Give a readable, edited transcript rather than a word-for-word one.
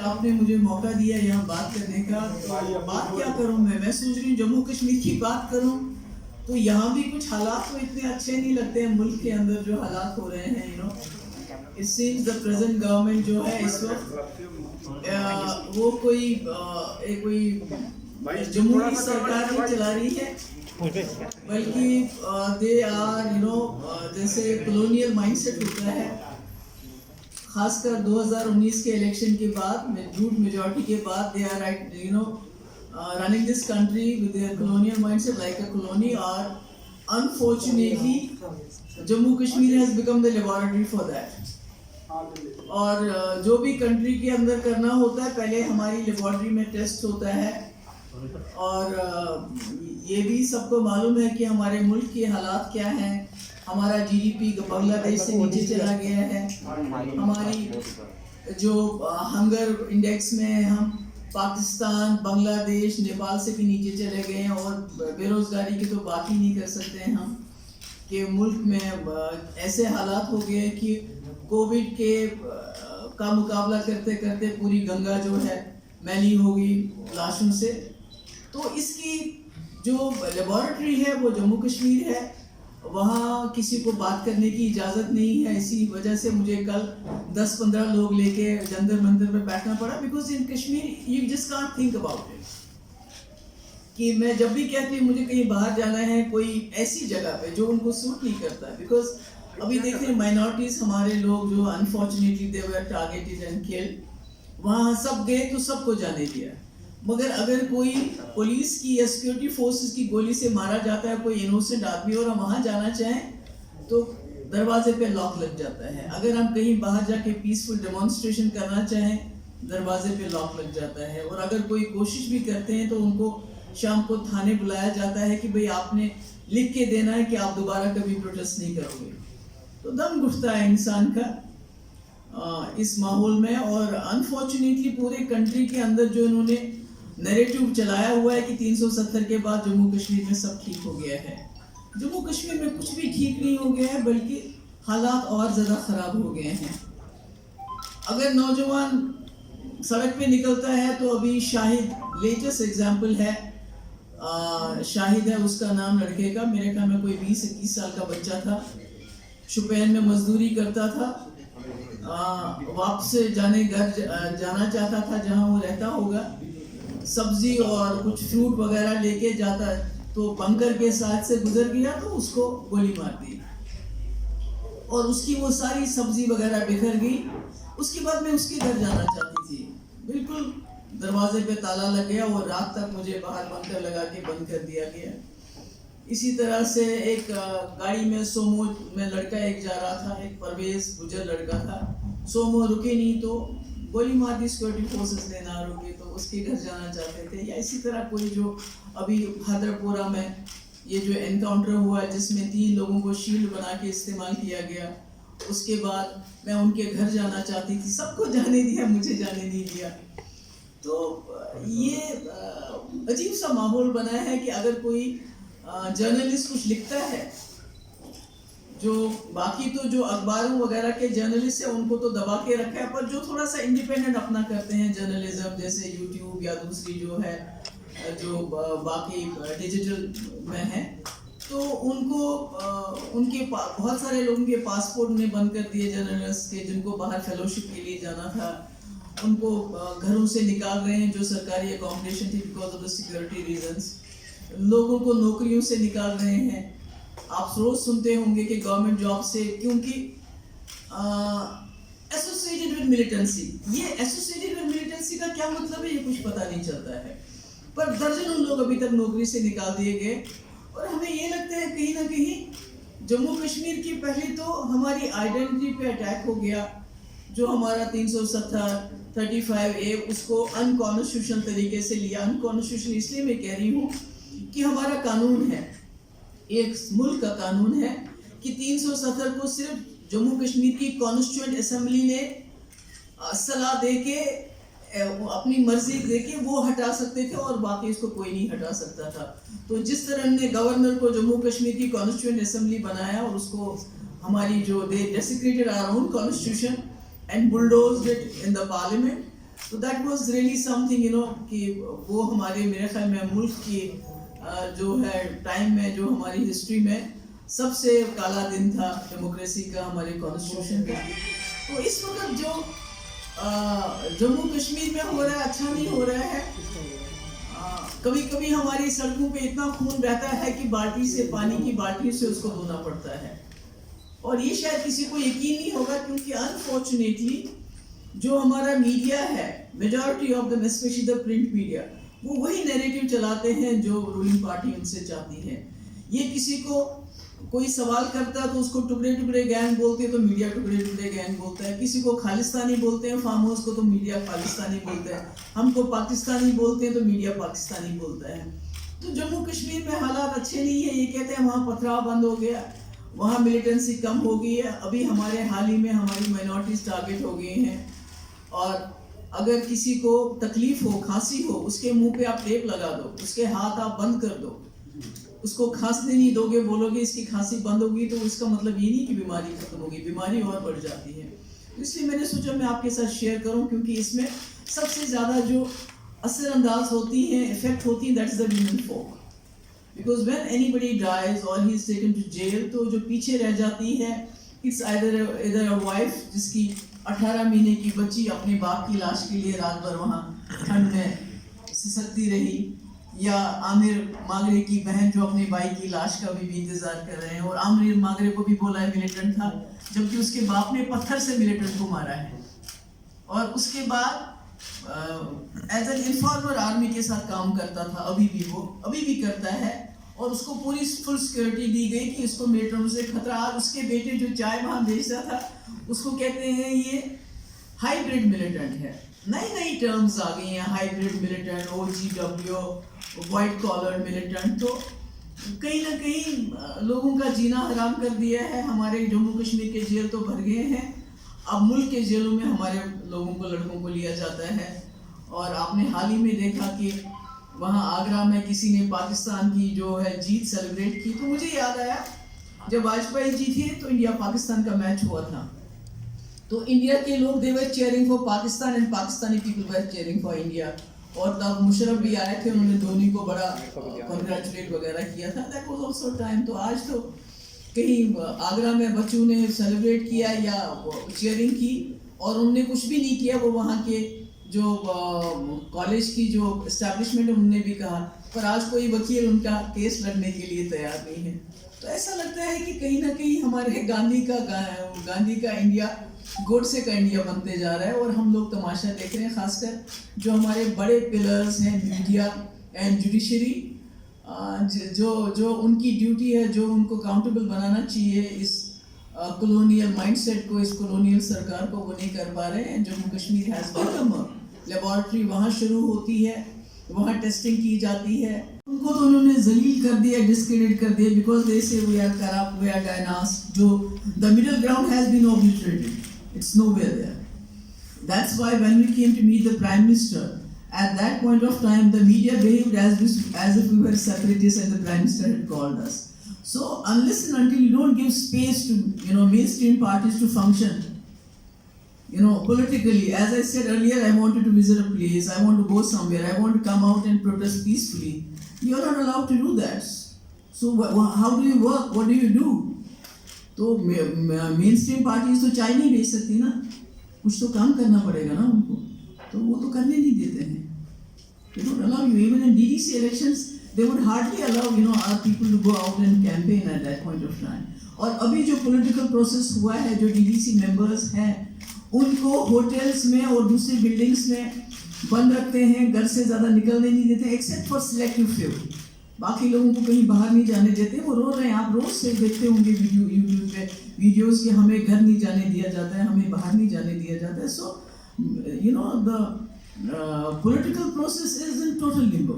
آپ نے مجھے موقع دیا یہاں بات کرنے کا، تو بات کیا کروں میں سوچ رہی ہوں جموں کشمیر کی بات کروں تو یہاں بھی کچھ حالات تو اتنے اچھے نہیں لگتے ہیں ملک کے اندر جو حالات ہو رہے ہیں. It seems the present government جو ہے اس وقت وہ کوئی جمہوری سرکار نہیں چلا رہی ہے، بلکہ they are جیسے کلونیل مائنڈ سیٹ ہوتا ہے. خاص کر 2019 کے الیکشن کے بعد جھوٹ میجورٹی کے بعد they are running this country with their colonial mindset like a colony, or unfortunately Jammu Kashmir has become the laboratory for that. اور جو بھی کنٹری کے اندر کرنا ہوتا ہے پہلے ہماری لیبارٹری میں ٹیسٹ ہوتا ہے، اور یہ بھی سب کو معلوم ہے کہ ہمارے ملک کے حالات کیا ہیں. ہمارا جی ڈی پی بنگلہ دیش سے نیچے چلا گیا ہے، ہماری جو ہنگر انڈیکس میں ہم پاکستان، بنگلہ دیش، نیپال سے بھی نیچے چلے گئے ہیں، اور بے روزگاری کی تو بات ہی نہیں کر سکتے ہیں ہم کہ ملک میں ایسے حالات ہو گئے کہ کووڈ کے کا مقابلہ کرتے کرتے پوری گنگا جو ہے میلی ہو گئی لاشوں سے. تو اس کی جو لیبارٹری ہے وہ جموں کشمیر ہے، وہاں کسی کو بات کرنے کی اجازت نہیں ہے. اسی وجہ سے مجھے کل 10-15 لوگ لے کے جنتر منتر میں بیٹھنا پڑا، because in Kashmir you just can't think about it. کہ میں جب بھی کہتی ہوں مجھے کہیں باہر جانا ہے کوئی ایسی جگہ پہ جو ان کو سوٹ نہیں کرتا ہے، بیکاز ابھی دیکھیں مائنورٹیز ہمارے لوگ جو unfortunately they were targeted and killed, وہاں سب گئے تو سب کو جانے دیا. مگر اگر کوئی پولیس کی یا سیکورٹی فورسز کی گولی سے مارا جاتا ہے کوئی انوسنٹ آدمی اور ہم وہاں جانا چاہیں تو دروازے پہ لاک لگ جاتا ہے. اگر ہم کہیں باہر جا کے پیسفل ڈیمانسٹریشن کرنا چاہیں دروازے پہ لاک لگ جاتا ہے. اور اگر کوئی کوشش بھی کرتے ہیں تو ان کو شام کو تھانے بلایا جاتا ہے کہ بھئی آپ نے لکھ کے دینا ہے کہ آپ دوبارہ کبھی پروٹیسٹ نہیں کرو گے. تو دم گھٹتا ہے انسان کا اس ماحول میں. اور انفارچونیٹلی پورے کنٹری کے اندر جو انہوں نے نیریٹو چلایا ہوا ہے کہ 370 کے بعد جموں کشمیر میں سب ٹھیک ہو گیا ہے. جموں کشمیر میں کچھ بھی ٹھیک نہیں ہو گیا ہے، بلکہ حالات اور زیادہ خراب ہو گئے ہیں. اگر نوجوان سڑک پہ نکلتا ہے تو ابھی شاہد لیٹسٹ ایگزامپل ہے، شاہد ہے اس کا نام لڑکے کا، میرے خیال میں کوئی 20-21 سال کا بچہ تھا، شوپین میں مزدوری کرتا تھا، واپس جانا چاہتا تھا جہاں وہ رہتا ہوگا، سبزی اور کچھ فروٹ وغیرہ لے کے جاتا تو بنکر کے ساتھ سے گزر گیا تو اس کو گولی مار دی اور اس کی وہ ساری سبزی وغیرہ بکھر گئی. اس کے بعد میں اس کے گھر جانا چاہتی تھی، بالکل دروازے پہ تالا لگ گیا اور رات تک مجھے باہر بنکر لگا کے بند کر دیا گیا. اسی طرح سے ایک گاڑی میں سومو میں لڑکا ایک جا رہا تھا، ایک پرویز گجر لڑکا تھا، سومو رکے نہیں تو گولی مار دی سیکورٹی فورسز نے، نہ رکے تو اس کے گھر جانا چاہتے تھے. یا اسی طرح کوئی جو ابھی حیدر پورہ میں یہ جو انکاؤنٹر ہوا ہے جس میں 3 لوگوں کو شیلڈ بنا کے استعمال کیا گیا، اس کے بعد میں ان کے گھر جانا چاہتی تھی، سب کو جانے دیا، مجھے جانے نہیں دیا. تو یہ عجیب سا ماحول بنا ہے کہ اگر کوئی جرنلسٹ کچھ لکھتا ہے، جو باقی تو جو اخباروں وغیرہ کے جرنلسٹ ہیں ان کو تو دبا کے رکھا ہے، پر جو تھوڑا سا انڈیپینڈنٹ اپنا کرتے ہیں جرنلزم، جیسے یوٹیوب یا دوسری جو ہے جو باقی ڈیجیٹل میں ہیں، تو ان کو ان کے بہت سارے لوگوں کے پاسپورٹ نے بند کر دیے جرنلسٹ کے، جن کو باہر فیلوشپ کے لیے جانا تھا ان کو گھروں سے نکال رہے ہیں جو سرکاری اکوموڈیشن تھی because of the security reasons. لوگوں کو نوکریوں سے نکال رہے ہیں. آپ روز سنتے ہوں گے کہ گورنمنٹ جاب سے، کیونکہ ایسوسیٹڈ ود ملیٹنسی، یہ ایسوسیٹڈ ود ملیٹنسی کا کیا مطلب ہے یہ کچھ پتہ نہیں چلتا ہے. پر درجنوں لوگ ابھی تک نوکری سے نکال دیے گئے. اور ہمیں یہ لگتا ہے کہیں نہ کہیں جموں کشمیر کی پہلی تو ہماری آئیڈینٹی پہ اٹیک ہو گیا. جو ہمارا 370-35A اس کو ان کانسٹیٹیوشنل طریقے سے لیا. ان کانسٹیٹیوشنل اس لیے میں کہہ رہی ہوں کہ ہمارا قانون ہے، ایک ملک کا قانون ہے کہ 370 کو صرف جموں کشمیر کی کانسٹیٹیوئنٹ اسمبلی نے صلاح دے کے اپنی مرضی دے کے وہ ہٹا سکتے تھے اور باقی اس کو کوئی نہیں ہٹا سکتا تھا. تو جس طرح ہم نے گورنر کو جموں کشمیر کی کانسٹیٹیوئنٹ اسمبلی بنایا اور اس کو ہماری جو they desecrated our own constitution and bulldozed it in the parliament, تو that was really something you know کہ وہ ہمارے میرے خیال میں ملک کی جو ہے ٹائم میں جو ہماری ہسٹری میں سب سے کالا دن تھا ڈیموکریسی کا, ہمارے کانسٹیٹیوشن کا. تو اس وقت جو جموں کشمیر میں ہو رہا ہے اچھا نہیں ہو رہا ہے. کبھی کبھی ہماری سڑکوں پہ اتنا خون بہتا ہے کہ بالٹی سے پانی کی بالٹی سے اس کو دھونا پڑتا ہے, اور یہ شاید کسی کو یقین نہیں ہوگا کیونکہ انفارچونیٹلی جو ہمارا میڈیا ہے, majority of the especially the print media, وہ وہی نیریٹو چلاتے ہیں جو رولنگ پارٹی ان سے چاہتی ہے. یہ کسی کو کوئی سوال کرتا ہے تو اس کو ٹکڑے ٹکڑے گینگ بولتے ہیں تو میڈیا ٹکڑے ٹکڑے گینگ بولتا ہے. کسی کو خالستانی بولتے ہیں فارم ہاؤس کو تو میڈیا خالستانی بولتا ہے. ہم کو پاکستانی بولتے ہیں تو میڈیا پاکستانی بولتا ہے. تو جموں کشمیر میں حالات اچھے نہیں ہیں. یہ کہتے ہیں وہاں پتھراؤ بند ہو گیا, وہاں ملیٹنسی کم ہو گئی ہے. ابھی ہمارے حال ہی میں ہماری مائنورٹیز ٹارگیٹ ہو گئے ہیں, اور اگر کسی کو تکلیف ہو, کھانسی ہو, اس کے منہ پہ آپ ٹیپ لگا دو, اس کے ہاتھ آپ بند کر دو, اس کو کھانسنے نہیں دو گے, بولو گے اس کی کھانسی بند ہوگی, تو اس کا مطلب یہ نہیں کہ بیماری ختم ہوگی, بیماری اور بڑھ جاتی ہے. اس لیے میں نے سوچا میں آپ کے ساتھ شیئر کروں, کیونکہ اس میں سب سے زیادہ جو اثر انداز ہوتی ہیں, افیکٹ ہوتی ہیں, that is the women folk. Because when anybody dies or he is taken to jail, تو جو پیچھے رہ جاتی ہے اٹس ایدر اے وائف جس کی 18 مہینے کی بچی اپنے باپ کی لاش کے لیے رات بھر وہاں ٹھنڈ میں سسکتی رہی, یا عامر ماگرے کی بہن جو اپنے بھائی کی لاش کا بھی انتظار کر رہے ہیں. اور عامر ماگرے کو بھی بولا ہے ملیٹنٹ تھا, جبکہ اس کے باپ نے پتھر سے ملیٹنٹ کو مارا ہے, اور اس کے بعد ایز این انفارمر آرمی کے ساتھ کام کرتا تھا. ابھی بھی کرتا ہے, اور اس کو پوری فل سیکورٹی دی گئی کہ اس کو ملیٹنٹ سے خطرہ. اس کے بیٹے جو چائے وہاں بیچتا تھا اس کو کہتے ہیں یہ ہائیبریڈ ملیٹنٹ ہے. نئی ٹرمز آ گئی ہیں, hybrid militant, OGW, white collar militant. تو کہیں نہ کہیں لوگوں کا جینا حرام کر دیا ہے. ہمارے جموں کشمیر کے جیل تو بھر گئے ہیں, اب ملک کے جیلوں میں ہمارے لوگوں کو, لڑکوں کو لیا جاتا ہے. اور آپ نے حال ہی میں دیکھا کہ وہاں آگرہ میں کسی نے پاکستان کی جو ہے جیت سیلیبریٹ کی, تو مجھے یاد آیا جب واجپئی جی تھے تو انڈیا پاکستان کا میچ ہوا تھا, تو انڈیا کے لوگ they were cheering for Pakistan and Pakistani people were cheering for India. اور تب مشرف بھی آئے تھے, انہوں نے دھونی کو بڑا کنگریچولیٹ وغیرہ کیا تھا. That was also time. تو آج تو کہیں آگرہ میں بچوں نے سیلیبریٹ کیا یا چیئرنگ کی, اور انہوں نے کچھ بھی نہیں کیا. وہ وہاں کے جو کالج کی جو اسٹیبلشمنٹ انہوں نے بھی کہا, پر آج کوئی وکیل ان کا کیس لڑنے کے لیے تیار نہیں ہے. تو ایسا لگتا ہے کہ کہیں نہ کہیں ہمارے گاندھی کا انڈیا گوڈسے کا انڈیا بنتے جا رہا ہے, اور ہم لوگ تماشا دیکھ رہے ہیں. خاص کر جو ہمارے بڑے پلرز ہیں, میڈیا اینڈ جوڈیشری, جو ان کی ڈیوٹی ہے, جو ان کو اکاؤنٹیبل بنانا چاہیے اس کلونیل مائنڈ سیٹ کو, اس کلونیل سرکار کو, وہ نہیں کر پا رہے ہیں. Jammu Kashmir has become laboratory, وہاں شروع ہوتی ہے, وہاں ٹیسٹنگ کی جاتی ہے. ان کو تو انہوں نے ذلیل کر دیا, ڈسکریڈٹ کر دیا, because they say we are corrupt, we are dynast. جو the middle ground has been obliterated. It's nowhere there. That's why when we came to meet the Prime Minister, at that point of time the media behaved as if we were separatists and the Prime Minister had called us. So unless and until you don't give space to mainstream parties to function politically, as I said earlier, I wanted to visit a place, I want to go somewhere, I want to come out and protest peacefully. You are not allowed to do that. So how do you work? What do you do? تو مین stream parties تو چائے نہیں بیچ سکتی نا, کچھ تو کام کرنا پڑے گا نا ان کو, تو وہ تو کرنے نہیں دیتے ہیں. They don't allow you. Even in DDC elections, they would hardly allow our people to go out and campaign at that point of time. اور ابھی جو پولیٹیکل پروسیس ہوا ہے, جو DDC ممبرز ہیں ان کو ہوٹلس میں اور دوسری بلڈنگس میں بند رکھتے ہیں, گھر سے زیادہ نکلنے نہیں دیتے, ایکسیپٹ فار سلیکٹیو فیو. باقی لوگوں کو کہیں باہر نہیں جانے دیتے. وہ رو رہے ہیں, آپ روز سے دیکھتے ہوں گے یوٹیوب پہ ویڈیوز کہ ہمیں گھر نہیں جانے دیا جاتا ہے, ہمیں باہر نہیں جانے دیا جاتا ہے. سو the political process is in total limbo.